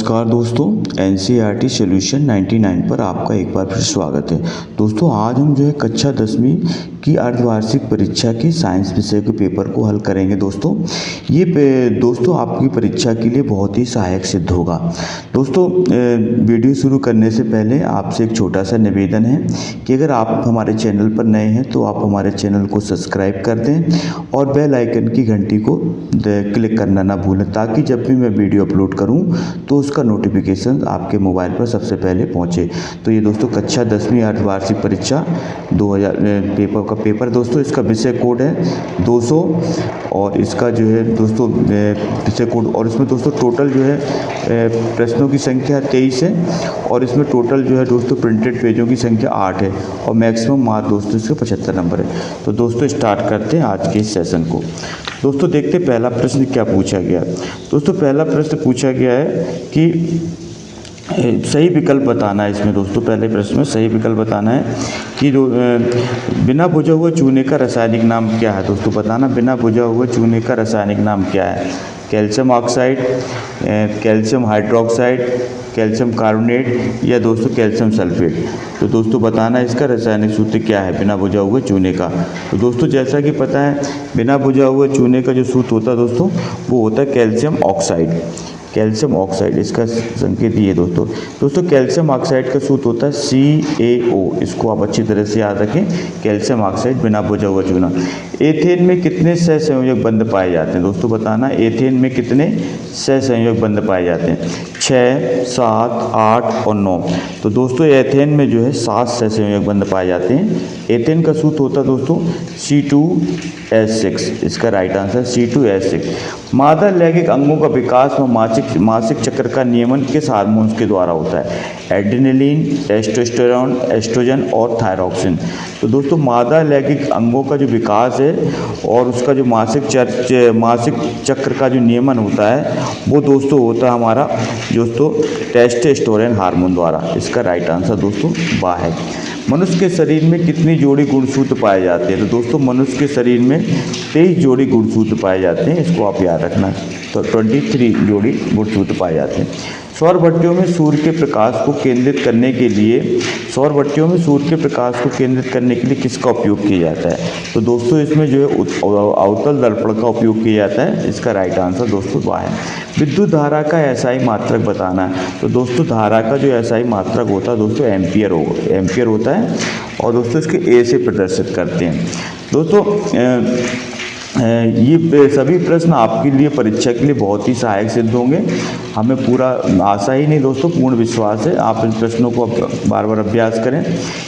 नमस्कार दोस्तों, NCERT solution 99 पर आपका एक बार फिर स्वागत है। दोस्तों आज हम जो है कक्षा 10वीं की अर्धवार्षिक परीक्षा के साइंस विषय के पेपर को हल करेंगे। दोस्तों दोस्तों आपकी परीक्षा के लिए बहुत ही सहायक सिद्ध होगा। दोस्तों वीडियो शुरू करने से पहले आपसे एक छोटा सा निवेदन है कि अगर आप हमारे चैनल पर नए हैं तो आप हमारे चैनल को सब्सक्राइब कर दें और बेल आइकन की घंटी को क्लिक करना ना भूलें, ताकि जब भी मैं वीडियो अपलोड करूं तो उसका नोटिफिकेशन आपके मोबाइल पर सबसे पहले पहुंचे। तो ये दोस्तों कक्षा 10वीं अर्धवार्षिक परीक्षा 2000 पेपर दोस्तों, इसका विषय कोड है 200 और इसका जो है दोस्तों विषय कोड, और इसमें दोस्तों टोटल जो है प्रश्नों की संख्या 23 है और इसमें टोटल जो है दोस्तों प्रिंटेड पेजों की संख्या 8 है और मैक्सिमम मार्क दोस्तों इसके 75 नंबर है। तो दोस्तों स्टार्ट करते हैं आज के इस सेशन को। दोस्तों देखते पहला प्रश्न क्या पूछा गया। दोस्तों पहला प्रश्न पूछा गया है कि सही विकल्प बताना है। इसमें दोस्तों पहले प्रश्न में सही विकल्प बताना है कि बिना बुझा हुए चूने का रासायनिक नाम क्या है। दोस्तों बताना बिना बुझा हुए चूने का रासायनिक नाम क्या है। Calcium oxide, calcium hydroxide, calcium carbonate या दोस्तों कैल्शियम सल्फेट। तो दोस्तों बताना इसका रासायनिक सूत्र क्या है बिना बुझा हुए चूने का। तो दोस्तों जैसा कि पता है बिना बुझा हुए चूने का जो सूत्र होता है दोस्तों वो होता है कैल्शियम ऑक्साइड। कैल्शियम ऑक्साइड इसका संकेत ये दोस्तों कैल्शियम ऑक्साइड का सूत्र होता है CaO। इसको आप अच्छी तरह से याद रखें, कैल्शियम ऑक्साइड बिना बुझा हुआ चूना। एथेन में कितने सहसंयोजक बंध पाए जाते हैं। दोस्तों बताना एथेन में कितने सहसंयोजक बंध पाए जाते हैं। 6, 7, 8 और 9। तो दोस्तों एथेन में जो है 7 सहसंयोजक बंध पाए जाते हैं। एथेन का सूत्र होता है दोस्तों C2H6। इसका राइट आंसर C2H6। मादा लैंगिक अंगों का विकास व मासिक चक्र का नियमन किस हार्मोन्स के द्वारा होता है। एड्रेनलिन, टेस्टोस्टेरोन, एस्ट्रोजन और थायरॉक्सिन। तो दोस्तों मादा लैंगिक अंगों का जो विकास है और उसका जो मासिक चक्र का जो नियमन होता है वो दोस्तों होता है हमारा दोस्तों टेस्टोस्टेरोन हार्मोन द्वारा। इसका राइट आंसर दोस्तों बा है। मनुष्य के शरीर में कितनी जोड़ी गुणसूत्र पाए जाते हैं। तो दोस्तों मनुष्य के शरीर में 23 जोड़ी गुणसूत्र पाए जाते हैं, इसको आप याद रखना। तो 23 जोड़ी गुणसूत्र पाए जाते हैं। सौर भट्टियों में सूर्य के प्रकाश को केंद्रित करने के लिए किसका उपयोग किया जाता है। तो दोस्तों इसमें जो है अवतल दर्पण का उपयोग किया जाता है। इसका राइट आंसर दोस्तों बा है। विद्युत धारा का एसआई मात्रक बताना है। तो दोस्तों धारा का जो एसआई मात्रक होता है दोस्तों एम्पियर होता है और दोस्तों इसके ए से प्रदर्शित करते हैं। दोस्तों ये सभी प्रश्न आपके लिए परीक्षा के लिए बहुत ही सहायक सिद्ध होंगे। हमें पूरा आशा ही नहीं दोस्तों, पूर्ण विश्वास है। आप इन प्रश्नों को बार बार अभ्यास करें।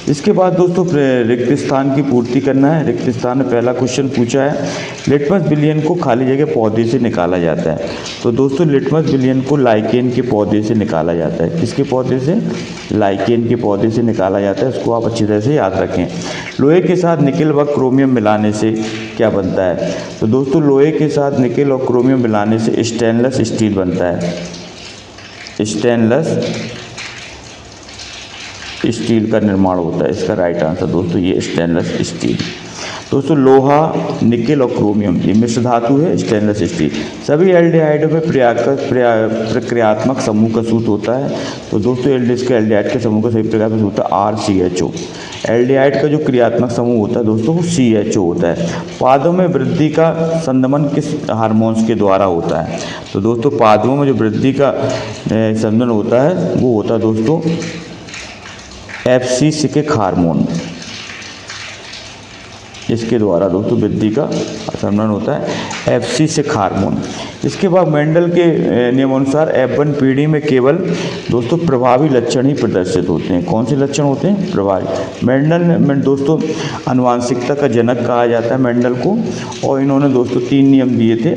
इसके बाद दोस्तों रिक्त स्थान की पूर्ति करना है। रिक्त स्थान में पहला क्वेश्चन पूछा है लिटमस विलयन को खाली जगह पौधे से निकाला जाता है। तो दोस्तों लिटमस विलयन को लाइकेन के पौधे से निकाला जाता है। किसके पौधे से? लाइकेन के पौधे से निकाला जाता है। इसको आप अच्छी तरह से याद रखें। लोहे के साथ निकेल व क्रोमियम मिलाने से क्या बनता है। तो दोस्तों लोहे के साथ निकेल और क्रोमियम मिलाने से स्टेनलेस स्टील बनता है। स्टेनलेस स्टील का निर्माण होता है। इसका राइट आंसर दोस्तों ये स्टेनलेस स्टील। दोस्तों लोहा, निकेल और क्रोमियम ये मिश्र धातु है, स्टेनलेस स्टील। सभी एल्डिहाइडों में प्रक्रियात्मक समूह का सूत्र होता है। तो दोस्तों एल्डिहाइड के समूह का सही प्रक्रियात्मक सूत्र होता है RCHO। एल्डिहाइड का जो क्रियात्मक समूह होता है दोस्तों वो CHO होता है। पादों में वृद्धि का संदमन किस हार्मोन्स के द्वारा होता है। तो दोस्तों पादों में जो वृद्धि का संदमन होता है वो होता है दोस्तों FCC हार्मोन। इसके द्वारा दोस्तों वृद्धि का संदमन होता है FCC हार्मोन। इसके बाद मेंडल के नियमानुसार F1 पीढ़ी में केवल दोस्तों प्रभावी लक्षण ही प्रदर्शित होते हैं। कौन से लक्षण होते हैं? प्रभावी। मेंडल में दोस्तों आनुवांशिकता का जनक कहा जाता है मेंडल को, और इन्होंने दोस्तों 3 नियम दिए थे।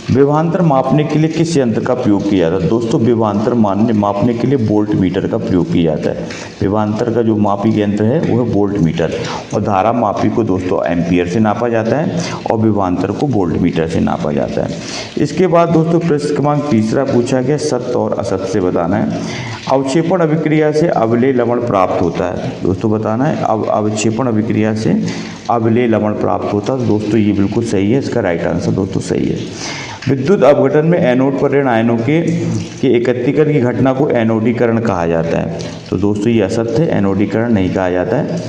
विभवांतर मापने के लिए किस यंत्र का प्रयोग किया जाता है। दोस्तों विभवांतर मापने के लिए वोल्ट मीटर का प्रयोग किया जाता है। विभवांतर का जो मापी यंत्र है वो है वोल्ट मीटर, और धारा मापी को दोस्तों एम्पियर से नापा जाता है और विभवांतर को वोल्ट मीटर से नापा जाता है। इसके बाद दोस्तों प्रश्न क्रमांक 3 पूछा गया सत्य और असत्य बताना है। अवक्षेपण अभिक्रिया से अवलेय लवण प्राप्त होता है। दोस्तों बताना है अवक्षेपण अभिक्रिया से अवलेय लवण प्राप्त होता है। दोस्तों ये बिल्कुल सही है, इसका राइट आंसर दोस्तों सही है। विद्युत अपघटन में एनोड पर ऋण आयनों के एकत्रीकरण की घटना को एनोडीकरण कहा जाता है। तो दोस्तों ये असत्य है, एनोडीकरण नहीं कहा जाता है।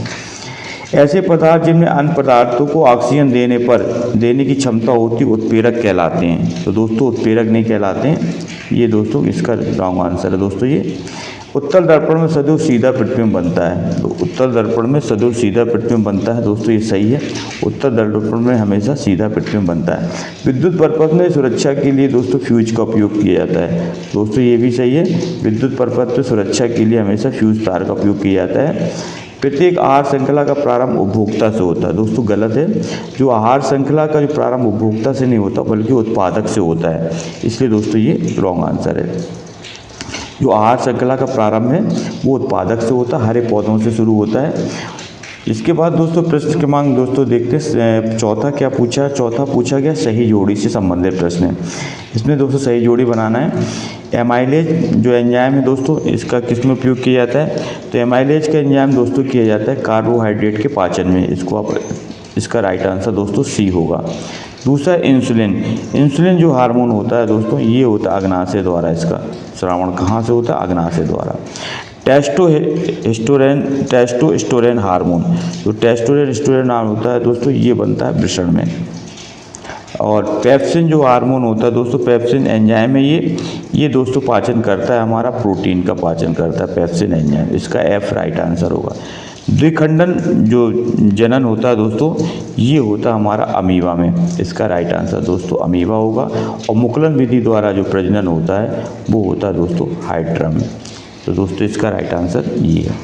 ऐसे पदार्थ जिनमें अन्य पदार्थों को ऑक्सीजन देने की क्षमता होती है उत्प्रेरक कहलाते हैं। तो दोस्तों उत्प्रेरक नहीं कहलाते हैं, ये दोस्तों इसका रॉन्ग आंसर है। दोस्तों ये उत्तल दर्पण में सदैव सीधा प्रतिबिंब बनता है। तो उत्तल दर्पण में सदैव सीधा प्रतिबिंब बनता है। दोस्तों ये सही है, उत्तल दर्पण में हमेशा सीधा प्रतिबिंब बनता है। विद्युत पर्पथ में सुरक्षा के लिए दोस्तों फ्यूज का उपयोग किया जाता है। दोस्तों ये भी सही है, विद्युत पर्पथ में सुरक्षा के लिए हमेशा फ्यूज तार का उपयोग किया जाता है। प्रत्येक आहार श्रृंखला का प्रारंभ उपभोक्ता से होता है। दोस्तों गलत है, जो आहार श्रृंखला का जो प्रारंभ उपभोक्ता से नहीं होता बल्कि उत्पादक से होता है, इसलिए दोस्तों ये रॉन्ग आंसर है। जो आहार श्रृंखला का प्रारंभ है वो उत्पादक से होता है, हरे पौधों से शुरू होता है। इसके बाद दोस्तों प्रश्न क्रमांक दोस्तों देखते हैं चौथा क्या पूछा। चौथा पूछा गया सही जोड़ी से संबंधित प्रश्न है। इसमें दोस्तों सही जोड़ी बनाना है। एमाइलेज जो एंजाइम है दोस्तों, इसका किस में उपयोग किया जाता है। तो एमाइलेज का एंजाइम दोस्तों किया जाता है कार्बोहाइड्रेट के पाचन में। इसका राइट आंसर दोस्तों सी होगा। दूसरा इंसुलिन। इंसुलिन जो हार्मोन होता है दोस्तों, ये होता है अग्नाशय द्वारा। इसका श्रावण कहाँ से होता है, अग्नाशय द्वारा। टेस्टोस्टेरोन हार्मोन, जो टेस्टोस्टेरोन हार्मोन होता है दोस्तों, ये बनता है वृषण में। और पेप्सिन जो हार्मोन होता है दोस्तों, पेप्सिन एंजाइम है ये दोस्तों पाचन करता है, हमारा प्रोटीन का पाचन करता है पेप्सिन एंजाइम। इसका एफ राइट आंसर होगा। द्विखंडन जो जनन होता है दोस्तों, ये होता है हमारा अमीबा में। इसका राइट आंसर दोस्तों अमीबा होगा। और मुकुलन विधि द्वारा जो प्रजनन होता है वो होता है दोस्तों हाइड्रा में। तो दोस्तों इसका राइट आंसर ये है।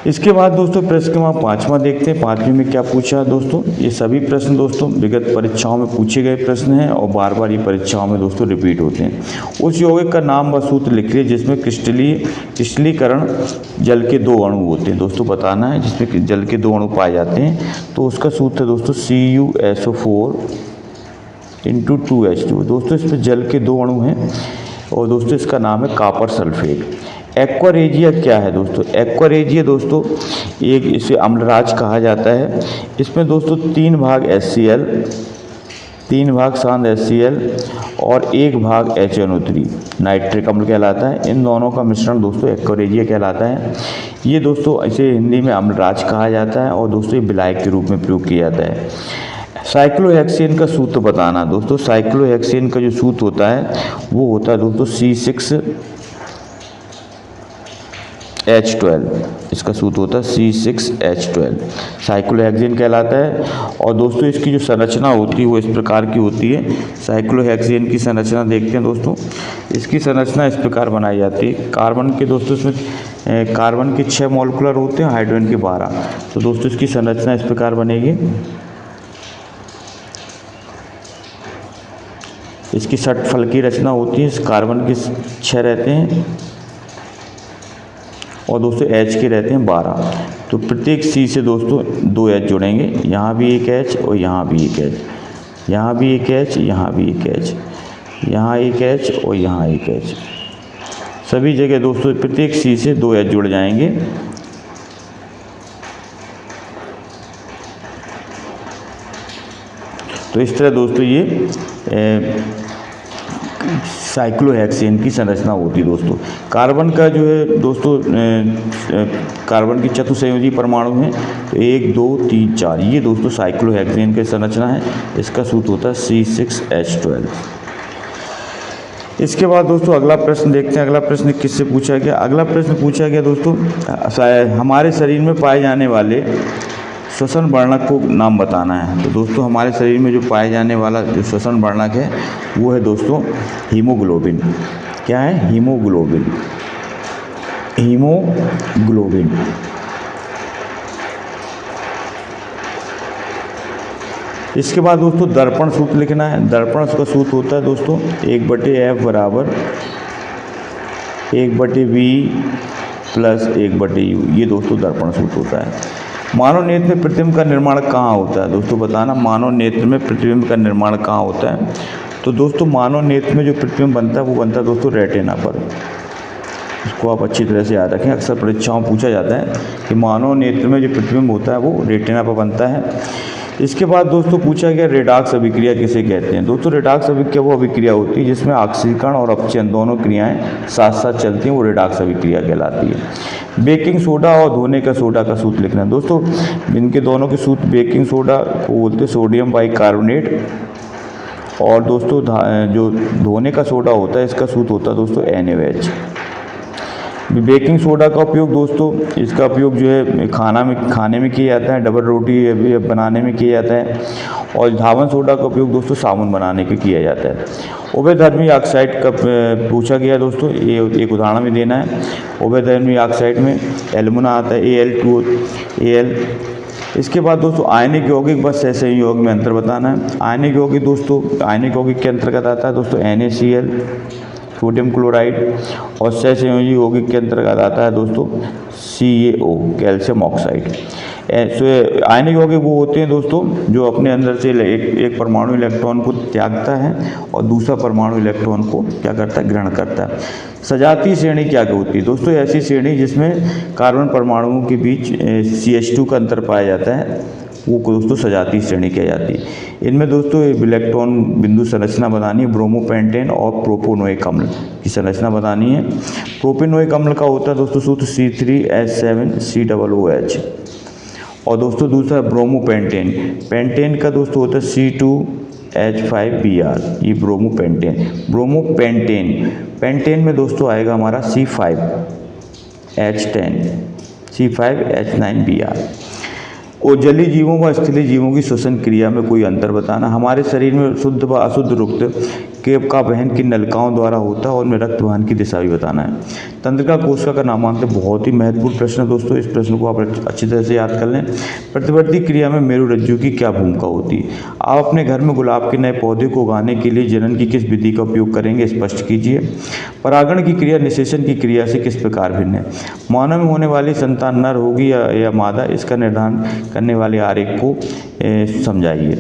इसके बाद दोस्तों प्रश्न क्रमांक 5वां देखते हैं। 5वीं में क्या पूछा दोस्तों। ये सभी प्रश्न दोस्तों विगत परीक्षाओं में पूछे गए प्रश्न हैं और बार बार ये परीक्षाओं में दोस्तों रिपीट होते हैं। उस यौगिक का नाम व सूत्र लिखिए जिसमें क्रिस्टलीकरण जल के 2 अणु होते हैं। दोस्तों बताना है जिसमें जल के 2 अणु पाए जाते हैं। तो उसका सूत्र है दोस्तों CuSO4 × 2H2। दोस्तों इसमें जल के 2 अणु हैं और दोस्तों इसका नाम है कॉपर सल्फेट। एक्वारेजिया क्या है दोस्तों। एक्वारेजिया दोस्तों एक इसे अम्लराज कहा जाता है। इसमें दोस्तों 3 भाग HCl, 3 भाग शांत HCl और 1 भाग HNO3 नाइट्रिक अम्ल कहलाता है। इन दोनों का मिश्रण दोस्तों एक्वारेजिया कहलाता है। ये दोस्तों इसे हिंदी में अम्लराज कहा जाता है और दोस्तों ये विलायक के रूप में प्रयोग किया जाता है। साइक्लोहेक्सेन का सूत्र बताना दोस्तों। साइक्लोहेक्सेन का जो सूत्र होता है वो होता है दोस्तों C6H12। इसका सूत्र होता है C6H12, साइक्लोहेक्सेन कहलाता है। और दोस्तों इसकी जो संरचना होती है वो इस प्रकार की होती है। साइक्लोहेक्सेन की संरचना देखते हैं दोस्तों। इसकी संरचना इस प्रकार बनाई जाती है। कार्बन के दोस्तों इसमें कार्बन के 6 मॉलिक्यूलर होते हैं, हाइड्रोजन के 12। तो दोस्तों इसकी संरचना इस प्रकार बनेगी। इसकी षटफल की रचना होती है। इस कार्बन के 6 रहते हैं और दोस्तों H के रहते हैं 12। तो प्रत्येक C से दोस्तों 2 H जुड़ेंगे। यहाँ भी एक H और यहाँ भी एक H, यहाँ भी एक H, यहाँ भी एक H, यहाँ एक H और यहाँ एक H। सभी जगह दोस्तों प्रत्येक C से 2 H जुड़ जाएंगे। तो इस तरह दोस्तों ये साइक्लोहेक्सेन की संरचना होती है दोस्तों। कार्बन का जो है दोस्तों कार्बन की चतुसंयोजी परमाणु हैं। तो 1 2 3 4 ये दोस्तों साइक्लोहेक्सेन की संरचना है। इसका सूत्र होता है C6H12। इसके बाद दोस्तों अगला प्रश्न देखते हैं। अगला प्रश्न किससे पूछा गया। अगला प्रश्न पूछा गया दोस्तों हमारे शरीर में पाए जाने वाले श्वसन वर्णक को नाम बताना है। तो दोस्तों हमारे शरीर में जो पाए जाने वाला जो श्वसन वर्णक है वो है दोस्तों हीमोग्लोबिन। क्या है, हीमोग्लोबिन। हीमोग्लोबिन। इसके बाद दोस्तों दर्पण सूत्र लिखना है। दर्पण का सूत्र होता है दोस्तों 1/F बराबर 1/V प्लस 1/U। ये दोस्तों दर्पण सूत्र होता है। मानव नेत्र में प्रतिबिंब का निर्माण कहाँ होता है दोस्तों बताना। मानव नेत्र में प्रतिबिंब का निर्माण कहाँ होता है। तो दोस्तों मानव नेत्र में जो प्रतिबिंब बनता है वो बनता है दोस्तों रेटिना पर। इसको आप अच्छी तरह से याद रखें। अक्सर परीक्षाओं में पूछा जाता है कि मानव नेत्र में जो प्रतिबिंब होता है वो रेटिना पर बनता है। इसके बाद दोस्तों पूछा गया रेडॉक्स अभिक्रिया किसे कहते हैं। दोस्तों रेडॉक्स अभिक्रिया वो अभिक्रिया होती है जिसमें ऑक्सीकरण और अपचयन दोनों क्रियाएं साथ साथ चलती हैं, वो रेडॉक्स अभिक्रिया कहलाती है। बेकिंग सोडा और धोने का सोडा का सूत्र लिखना है। दोस्तों इनके दोनों के सूत्र, बेकिंग सोडा को बोलते हैं सोडियम बाइकार्बोनेट, और दोस्तों जो धोने का सोडा होता है इसका सूत्र होता है दोस्तों NaOH। बेकिंग सोडा का उपयोग दोस्तों, इसका उपयोग जो है खाने में किया जाता है, डबल रोटी बनाने में किया जाता है, और धावन सोडा का उपयोग दोस्तों साबुन बनाने के किया जाता है। उभयधर्मी ऑक्साइड का पूछा गया दोस्तों, ये एक उदाहरण भी देना है। उभयधर्मी ऑक्साइड में एल्युमिना आता है Al2Al। इसके बाद दोस्तों आयनिक यौगिक, बस सहसंयोग में अंतर बताना है। आयनिक यौगिक दोस्तों, आयनिक यौगिक के अंतर्गत आता है दोस्तों NaCl सोडियम क्लोराइड, और सहसंयोजी यौगिक के अंतर्गत आता है दोस्तों CaO कैल्शियम ऑक्साइड। आयनिक यौगिक वो होते हैं दोस्तों जो अपने अंदर से एक परमाणु इलेक्ट्रॉन को त्यागता है और दूसरा परमाणु इलेक्ट्रॉन को क्या करता है, ग्रहण करता है। सजातीय श्रेणी क्या होती है दोस्तों, ऐसी श्रेणी जिसमें कार्बन परमाणुओं के बीच CH2 का अंतर पाया जाता है, वो दोस्तों सजातीय श्रेणी कही जाती है। इनमें दोस्तों इलेक्ट्रॉन बिंदु संरचना बनानी है, ब्रोमोपेंटेन और प्रोपोनोइक अम्ल की संरचना बनानी है। प्रोपेनोइक अम्ल का होता है दोस्तों सूत्र C3H7COOH, और दोस्तों दूसरा ब्रोमोपेंटेन, पेंटेन का दोस्तों होता है C2H5Br, ये ब्रोमोपेंटेन। पेंटेन में दोस्तों आएगा हमारा C5H9Br। और जलीय जीवों व स्थलीय जीवों की श्वसन क्रिया में कोई अंतर बताना। हमारे शरीर में शुद्ध व अशुद्ध रक्त का वहन किन नलिकाओं द्वारा होता है और उनमें रक्त वहन की दिशा भी बताना है। तंत्रिका कोशिका का नामांतर बहुत ही महत्वपूर्ण प्रश्न है दोस्तों, इस प्रश्न को आप अच्छी तरह से याद कर लें। प्रतिवर्ती क्रिया में मेरुरज्जु की क्या भूमिका होती है। आप अपने घर में गुलाब के नए पौधे को उगाने के लिए जनन की किस विधि का उपयोग करेंगे, स्पष्ट कीजिए। परागण की क्रिया निषेचन की क्रिया से किस प्रकार भिन्न है। मानव में होने वाली संतान नर होगी या मादा, इसका निर्धारण करने वाले आरेख को समझाइए।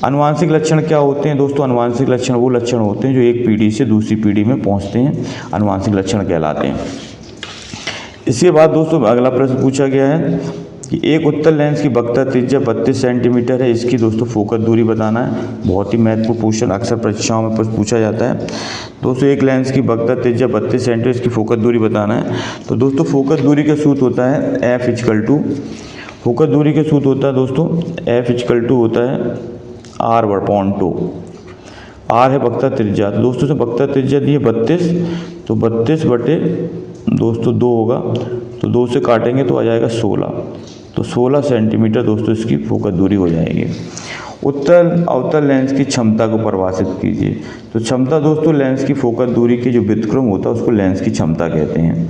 अनुवांशिक लक्षण क्या होते हैं दोस्तों, अनुवांशिक लक्षण वो लक्षण होते हैं जो एक पीढ़ी से दूसरी पीढ़ी में पहुंचते हैं, अनुवांशिक लक्षण कहलाते हैं। इसके बाद दोस्तों अगला प्रश्न पूछा गया है कि एक उत्तल लेंस की वक्रता त्रिज्या 32 सेंटीमीटर है, इसकी दोस्तों फोकस दूरी बताना है। बहुत ही महत्वपूर्ण क्वेश्चन, अक्सर परीक्षाओं में पूछा जाता है दोस्तों। एक लेंस की वक्रता त्रिज्या 32 सेंटीमीटर, इसकी फोकस दूरी बताना है। तो दोस्तों फोकस दूरी का सूत्र होता है फोकस दूरी का सूत्र होता है दोस्तों F होता है R/2। R है वक्रता त्रिज्या, दोस्तों से वक्रता त्रिज्या दी है 32, तो 32 बटे दोस्तों 2 होगा, तो 2 से काटेंगे तो आ जाएगा 16, तो 16 सेंटीमीटर दोस्तों इसकी फोकस दूरी हो जाएगी। उत्तल अवतल लेंस की क्षमता को परिभाषित कीजिए। तो क्षमता दोस्तों लेंस की फोकस दूरी के जो व्युत्क्रम होता है उसको लेंस की क्षमता कहते हैं।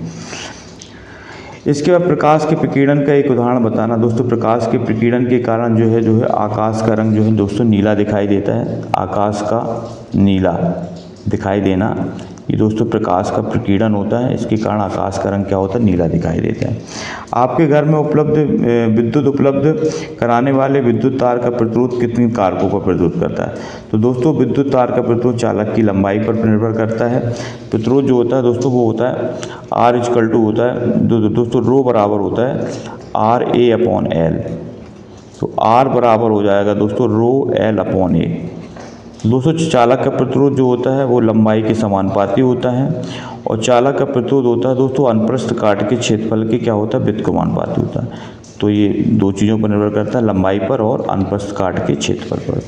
इसके बाद प्रकाश के प्रकीर्णन का एक उदाहरण बताना। दोस्तों प्रकाश के प्रकीर्णन के कारण जो है आकाश का रंग जो है दोस्तों नीला दिखाई देता है। आकाश का नीला दिखाई देना, ये दोस्तों प्रकाश का प्रकीर्णन होता है, इसके कारण आकाश का रंग क्या होता है, नीला दिखाई देता है। आपके घर में विद्युत उपलब्ध कराने वाले विद्युत तार का प्रतिरोध कितने कारकों पर प्रतिरोध करता है। तो दोस्तों विद्युत तार का प्रतिरोध चालक की लंबाई पर निर्भर करता है। प्रतिरोध जो होता है दोस्तों वो होता है R= होता है दोस्तों रो बराबर होता है RA/L, तो R बराबर हो जाएगा दोस्तों ρL/A। दोस्तों चालक का प्रतिरोध जो होता है वो लंबाई के समानुपाती होता है, और चालक का प्रतिरोध होता है दोस्तों अनुप्रस्थ काट के क्षेत्रफल के क्या होता है, व्युत्क्रमानुपाती होता है। तो ये दो चीज़ों पर निर्भर करता है, लंबाई पर और अनुप्रस्थ काट के क्षेत्रफल पर।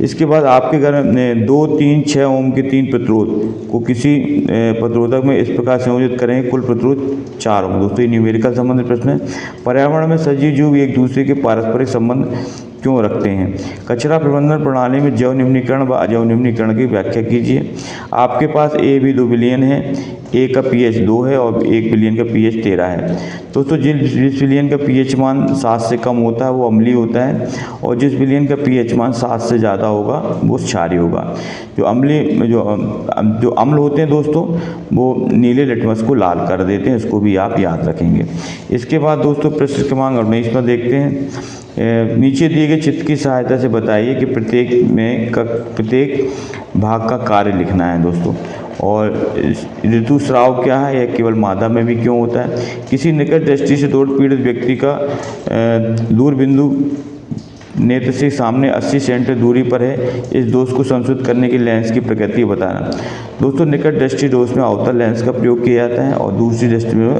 इसके बाद आपके घर में 2, 3, 6 ओम के 3 प्रतिरोध को किसी प्रतिरोधक में इस प्रकार संयोजित करेंगे, कुल प्रतिरोध 4 ओम। दोस्तों ये न्यूमेरिकल संबंधित प्रश्न है। पर्यावरण में सजीव जीव एक दूसरे के पारस्परिक संबंध क्यों रखते हैं। कचरा प्रबंधन प्रणाली में जैव निम्नीकरण व अजैव निम्नीकरण की व्याख्या कीजिए। आपके पास A भी 2 बिलियन है, A का pH 2 है और 1 बिलियन का pH 13 है। दोस्तों जिस बिलियन का pH मान 7 से कम होता है वो अम्लीय होता है, और जिस बिलियन का pH मान 7 से ज़्यादा होगा वो क्षारीय होगा। जो अम्ल होते हैं दोस्तों वो नीले लिटमस को लाल कर देते हैं, इसको भी आप याद रखेंगे। इसके बाद दोस्तों प्रश्न क्रमांक 19 में देखते हैं। नीचे दिए गए चित्र की सहायता से बताइए कि प्रत्येक भाग का कार्य लिखना है दोस्तों। और ऋतुस्राव क्या है, यह केवल मादा में भी क्यों होता है। किसी निकट दृष्टि से दोष पीड़ित व्यक्ति का नेत्र से सामने 80 सेंटीमीटर दूरी पर है। इस दोष को संशोधित करने की लेंस की प्रकृति बताना। दोस्तों निकट दृष्टि दोष में अवतल लेंस का प्रयोग किया जाता है और दूसरी दृष्टि में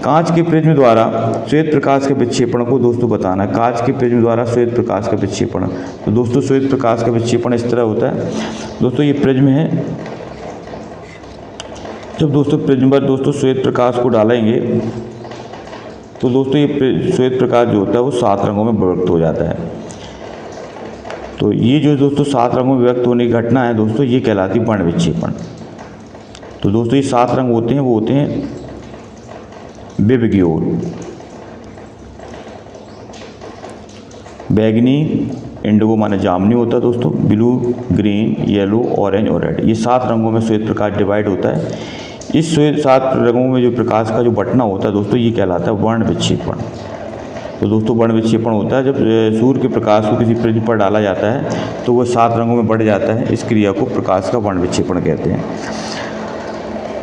कांच के प्रिज्म द्वारा श्वेत प्रकाश के विक्षेपण को दोस्तों बताना। कांच के प्रिज्म द्वारा श्वेत प्रकाश का विक्षेपण, तो दोस्तों श्वेत प्रकाश का विक्षेपण इस तरह होता है। दोस्तों ये प्रिज्म है। जब दोस्तों प्रिज्म पर दोस्तों श्वेत प्रकाश को डालेंगे तो दोस्तों ये श्वेत प्रकाश जो होता है वो 7 रंगों में विभक्त हो जाता है। तो ये जो दोस्तों 7 रंगों में विभक्त होने की घटना है दोस्तों, ये कहलाती है वर्ण विक्षेपण। तो दोस्तों ये 7 रंग होते हैं, वो होते हैं विभ की ओर, बैगनी, इंडिगो माने जामुनी होता है दोस्तों, ब्लू, ग्रीन, येलो, ऑरेंज और रेड। ये 7 रंगों में श्वेत प्रकाश डिवाइड होता है। इस 7 रंगों में जो प्रकाश का जो बटना होता है दोस्तों, ये कहलाता है वर्ण विक्षेपण। तो दोस्तों वर्ण विक्षेपण होता है जब सूर्य के प्रकाश को किसी प्रिज्म पर डाला जाता है तो वह 7 रंगों में बढ़ जाता है। इस क्रिया को प्रकाश का वर्ण विक्षेपण कहते हैं।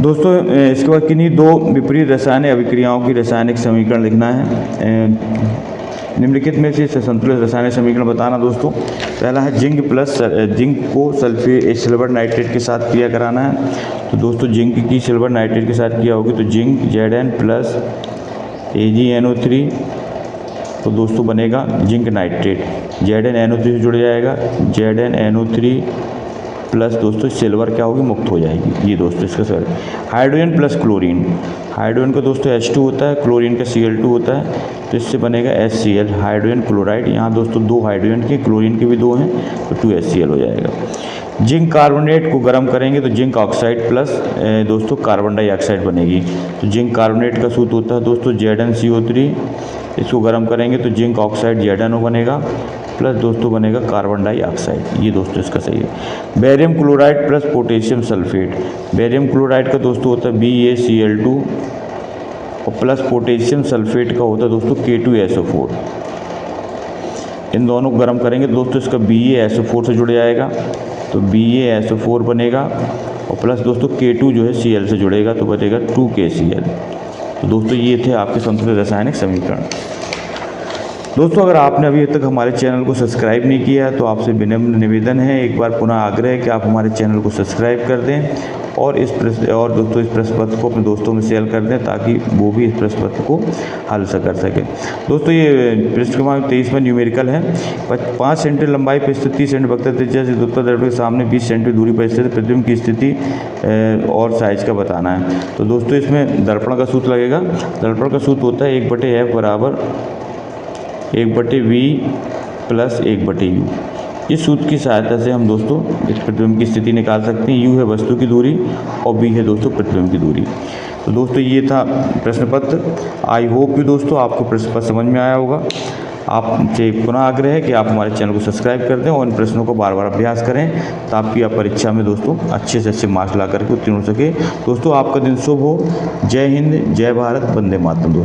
दोस्तों इसके बाद किन्हीं 2 विपरीत रासायनिक अभिक्रियाओं की रासायनिक समीकरण लिखना है। निम्नलिखित में से संतुलित रासायनिक समीकरण बताना दोस्तों। पहला है जिंक को सिल्वर नाइट्रेट के साथ क्रिया कराना है। तो दोस्तों जिंक की सिल्वर नाइट्रेट के साथ क्रिया होगी तो जिंक Zn प्लस AgNO3, तो दोस्तों बनेगा जिंक नाइट्रेट। ZnNO3 से जुड़ जाएगा, ZnNO3 प्लस दोस्तों सिल्वर क्या होगी, मुक्त हो जाएगी। ये दोस्तों इसका sir hydrogen plus chlorine, hydrogen का दोस्तों H2 होता है, क्लोरीन का Cl2 होता है, तो इससे बनेगा HCl, हाइड्रोजन क्लोराइड। यहाँ दोस्तों 2 हाइड्रोजन के, क्लोरीन के भी 2 हैं, तो 2HCl हो जाएगा। जिंक कार्बोनेट को गर्म करेंगे तो जिंक ऑक्साइड प्लस दोस्तों कार्बन डाइऑक्साइड बनेगी। तो जिंक कार्बोनेट का सूत्र होता है दोस्तों ZnCO3, इसको गर्म करेंगे तो जिंक ऑक्साइड ZnO बनेगा प्लस दोस्तों बनेगा कार्बन डाइऑक्साइड। ये दोस्तों इसका सही है। Barium chloride plus potassium sulphate, barium chloride का दोस्तों होता है BaCl2 और प्लस पोटेशियम सल्फेट का होता है दोस्तों K2SO4। इन दोनों को गर्म करेंगे दोस्तों इसका BaSO4 से जुड़ जाएगा, तो BaSO4 बनेगा और प्लस दोस्तों K2 जो है Cl से जुड़ेगा तो बनेगा 2KCl। तो दोस्तों ये थे आपके संतुलित रासायनिक समीकरण। दोस्तों अगर आपने अभी तक हमारे चैनल को सब्सक्राइब नहीं किया है तो आपसे विनम्र निवेदन है, एक बार पुनः आग्रह है कि आप हमारे चैनल को सब्सक्राइब कर दें और दोस्तों इस प्रश्न पत्र को अपने दोस्तों में शेयर कर दें ताकि वो भी इस प्रश्न पत्र को हल कर सकें। दोस्तों ये प्रश्न क्रमांक 23 में न्यूमेरिकल है। 5 सेंटीमीटर लंबाई पर स्थित 30 सेंटीमीटर वक्र त्रिज्या से उत्तर दर्पण के सामने 20 सेंटीमीटर दूरी पर स्थित प्रतिबिंब की स्थिति और साइज का बताना है। तो दोस्तों इसमें दर्पण का सूत्र लगेगा। दर्पण का सूत्र होता है 1/f बराबर 1/v प्लस 1/u। इस सूत्र की सहायता से हम दोस्तों इस प्रतिबिंब की स्थिति निकाल सकते हैं। u है वस्तु की दूरी और v है दोस्तों प्रतिबिंब की दूरी। तो दोस्तों ये था प्रश्न पत्र। आई होप कि दोस्तों आपको प्रश्न पत्र समझ में आया होगा। आपसे पुनः आग्रह है कि आप हमारे चैनल को सब्सक्राइब कर दें और इन प्रश्नों को बार बार अभ्यास करें ताकि आप परीक्षा में दोस्तों अच्छे से अच्छे मार्क्स ला करके उत्तीर्ण हो सके। दोस्तों आपका दिन शुभ हो। जय हिंद, जय भारत, वंदे मातरम।